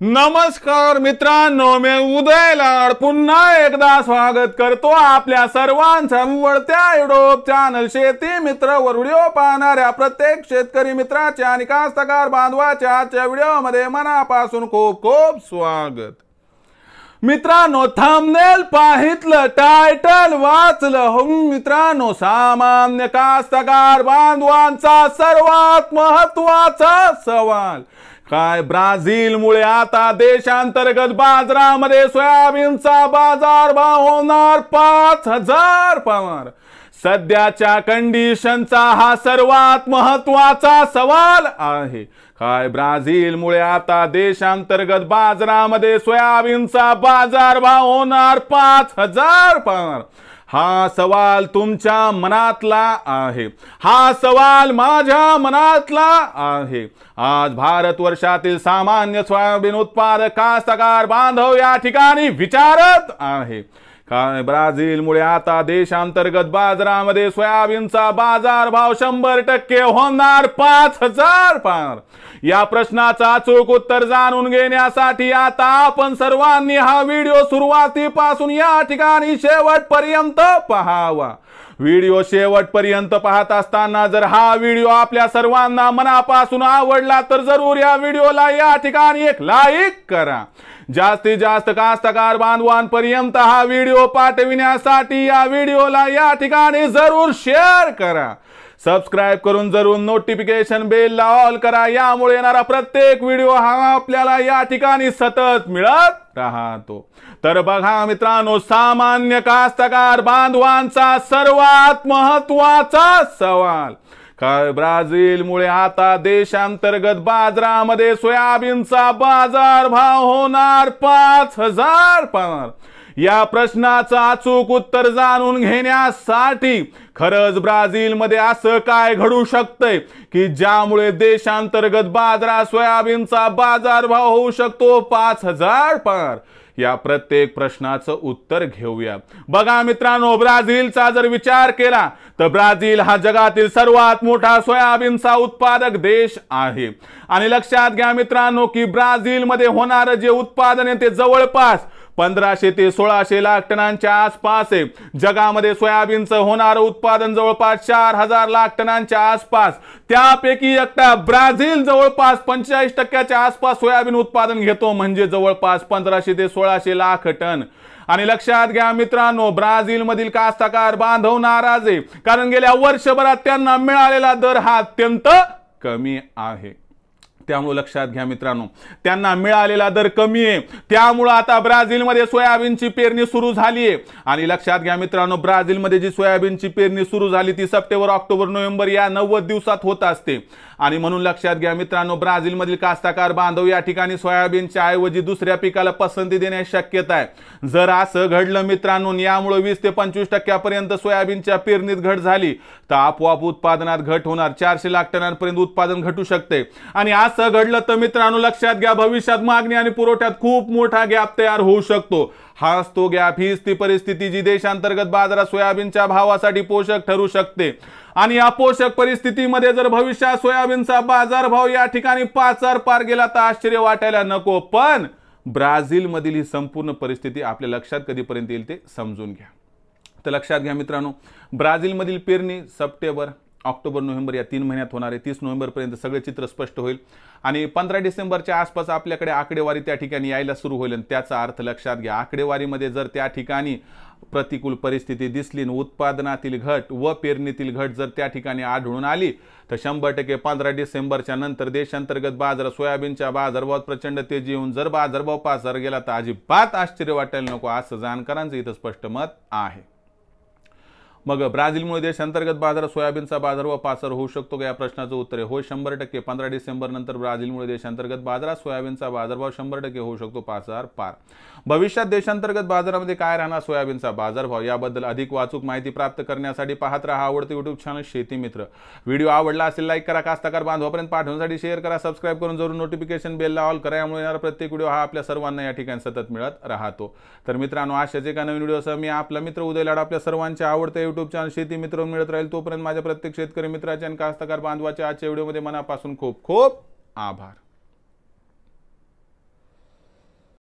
नमस्कार मित्रांनो, मी उदय लाड पुन्हा एकदा स्वागत करतो आपल्या सर्वांच्या आवडत्या युट्यूब चॅनल शेती मित्र वर व्हिडिओ पाहणाऱ्या प्रत्येक शेतकरी मित्राच्या आणि कास्तकार बांधवाच्या आजच्या व्हिडिओमध्ये मनापासून खूप खूप स्वागत। मित्रांनो, थंबनेल पाहितलं, टायटल वाचलं हो मित्रांनो, सामान्य कास्तकार बांधवांचा सर्वात महत्त्वाचा सवाल काय ब्राझील मुळे आता देशांतर्गत बाजारामध्ये सोयाबीनचा बाजारभाव होणार 5000 पार। सध्याच्या कंडिशनचा हा सर्वात महत्त्वाचा सवाल आहे। काय ब्राझील मुळे आता देशांतर्गत बाजारामध्ये सोयाबीनचा बाजारभाव होणार 5000 पार। हा सवाल तुमच्या मनातला आहे, हा सवाल माझ्या मनातला आहे। आज भारतवर्षातील सामान्य सोयाबीन उत्पादक कास्तकार बांधव या ठिकाणी विचारत आहे काय ब्राझील मुळे आता देशांतर्गत बाजारामध्ये सोयाबीनचा बाजारभाव 100% होणार 5000 पार। या प्रश्नाचा अचूक उत्तर जाणून घेण्यासाठी आता आपण सर्वांनी हा व्हिडिओ सुरुवातीपासून या ठिकाणी शेवटपर्यंत पाहावा। व्हिडिओ शेवटपर्यंत पाहत असताना जर हा व्हिडिओ आपल्या सर्वांना मनापासून आवडला तर जरूर या व्हिडिओला या ठिकाणी एक लाईक करा। जास्तीत जास्त कास्तकार बांधवांपर्यंत हा व्हिडिओ पाठविण्यासाठी या व्हिडिओला या ठिकाणी जरूर शेअर करा। सबस्क्राइब करून जरूर नोटिफिकेशन बेल ला ऑल करा, यामुळे येणारा प्रत्येक व्हिडिओ हा आपल्याला या ठिकाणी सतत मिळत राहतो। तर बघा मित्रांनो, सामान्य कास्तकार बांधवांचा सर्वात महत्त्वाचा सवाल काय ब्राझील मुळे आता देशांतर्गत बाजारामध्ये सोयाबीनचा बाजारभाव होणार 5000 पार। या प्रश्नाचं अचूक उत्तर जाणून घेण्यासाठी खरंच ब्राझील मध्ये असं काय घडू शकतंय की ज्यामुळे देशांतर्गत बाजारात सोयाबीनचा बाजारभाव होऊ शकतो 5000 पार। या प्रत्येक प्रश्नाचं उत्तर घेऊया। बघा मित्रांनो, ब्राझीलचा जर विचार केला तर ब्राझील हा जगातील सर्वात मोठा सोयाबीनचा उत्पादक देश आहे। आणि लक्षात घ्या मित्रांनो की ब्राझील मध्ये होणारे जे उत्पादन आहे ते जवळपास 1500 ते 1600 लाख टनांच्या आसपास आहे। जगामध्ये सोयाबीनचं होणारं उत्पादन जवळपास 4000 लाख टनांच्या आसपास। त्यापैकी एकटा ब्राझील जवळपास 45% आसपास सोयाबीन उत्पादन घेतो, म्हणजे जवळपास 1500 ते 1600 लाख टन। आणि लक्षात घ्या मित्रांनो, ब्राझील मधील कास्तकार बांधव नाराज आहे, कारण गेल्या वर्षभरात त्यांना मिळालेला दर हा अत्यंत कमी आहे। त्यामुळे लक्षात घ्या मित्रांनो, त्यांना मिळालेला दर कमी आहे, त्यामुळे आता ब्राझील मध्ये सोयाबीनची पेरणी सुरू झाली आहे। आणि लक्षात घ्या मित्रांनो, ब्राझील मध्ये जी सोयाबीनची पेरणी सुरू झाली ती सप्टेंबर, ऑक्टोबर, नोव्हेंबर या 90 दिवसात होत असते। आणि म्हणून लक्षात घ्या मित्रांनो, ब्राझील मधील कास्तकार बांधव या ठिकाणी सोयाबीनच्या ऐवजी दुसऱ्या पिकाला पसंती देण्याची शक्यता आहे। जर असं घडलं मित्रांनो, यामुळे 20 ते 25% पर्यंत सोयाबीनच्या पेरणीत घट झाली तर आपोआप उत्पादनात घट होणार, 400 लाख टनांपर्यंत उत्पादन घटू शकते। आणि असं घडलं तर मित्रांनो लक्षात घ्या, भविष्यात मागणी आणि पुरवठ्यात खूप मोठा गॅप तयार होऊ शकतो। हाच तो गॅप, हीच ती परिस्थिती जी देशांतर्गत बाजारात सोयाबीनच्या भावासाठी पोषक ठरू शकते। आणि या पोषक परिस्थितीमध्ये जर भविष्यात सोयाबीनचा बाजारभाव या ठिकाणी 5000 पार गेला तर आश्चर्य वाटायला नको। पण ब्राझील मधील ही संपूर्ण परिस्थिती आपल्या लक्षात कधीपर्यंत येईल ते समजून घ्या। तर लक्षात घ्या मित्रांनो, ब्राझील मधील पेरणी सप्टेंबर, ऑक्टोबर, नोव्हेंबर या 3 महिन्यात होणार आहे। 30 नोव्हेंबर पर्यंत सगळे चित्र स्पष्ट होईल आणि 15 डिसेंबरच्या आसपास आपल्याकडे आकडेवारी त्या ठिकाणी यायला सुरू होईल। आणि त्याचा अर्थ लक्षात घ्या, आकडेवारीमध्ये जर त्या ठिकाणी प्रतिकूल परिस्थिती दिसली, उत्पादनातील घट व पेरणीतील घट जर त्या ठिकाणी आढळून आली तर 100% 15 डिसेंबरच्या नंतर देशांतर्गत बाजारात सोयाबीनच्या बाजारभावात प्रचंड तेजी येऊन जर बाजारभाव 5000 गेला तर अजिबात आश्चर्य वाटायला नको, असं जाणकारांचं इथं स्पष्ट मत आहे। मग ब्राझीलमुळे देशांतर्गत बाजारात सोयाबीनचा बाजारभाव 5000 होऊ शकतो का, या प्रश्नाचं उत्तर आहे होय, 100%। 15 डिसेंबर नंतर ब्राझीलमुळे देशांतर्गत बाजारात सोयाबीनचा बाजारभाव 100% होऊ शकतो 5000 पार। भविष्यात देशांतर्गत बाजारामध्ये काय राहणार सोयाबीनचा बाजारभाव, याबद्दल अधिक वाचूक माहिती प्राप्त करण्यासाठी पाहत राहा आवडते युट्यूब चॅनल शेती मित्र। व्हिडिओ आवडला असेल लाईक करा, कास्तकार बांधवापर्यंत पाठवण्यासाठी शेअर करा, सबस्क्राइब करून जरूर नोटिफिकेशन बेल ला ऑल करा, यामुळे येणारा प्रत्येक व्हिडिओ हा आपल्या सर्वांना या ठिकाणी सतत मिळत राहतो। तर मित्रांनो, अशाच एका नवीन व्हिडिओसह मी आपला मित्र उदय लाड आपल्या सर्वांच्या आवडते YouTube चॅनल शेती मित्र मिळत राहील। तोपर्यंत माझ्या प्रत्येक शेतकरी मित्राच्या आणि कास्तकार बांधवाच्या आजच्या व्हिडिओमध्ये मनापासून खूप खूप आभार।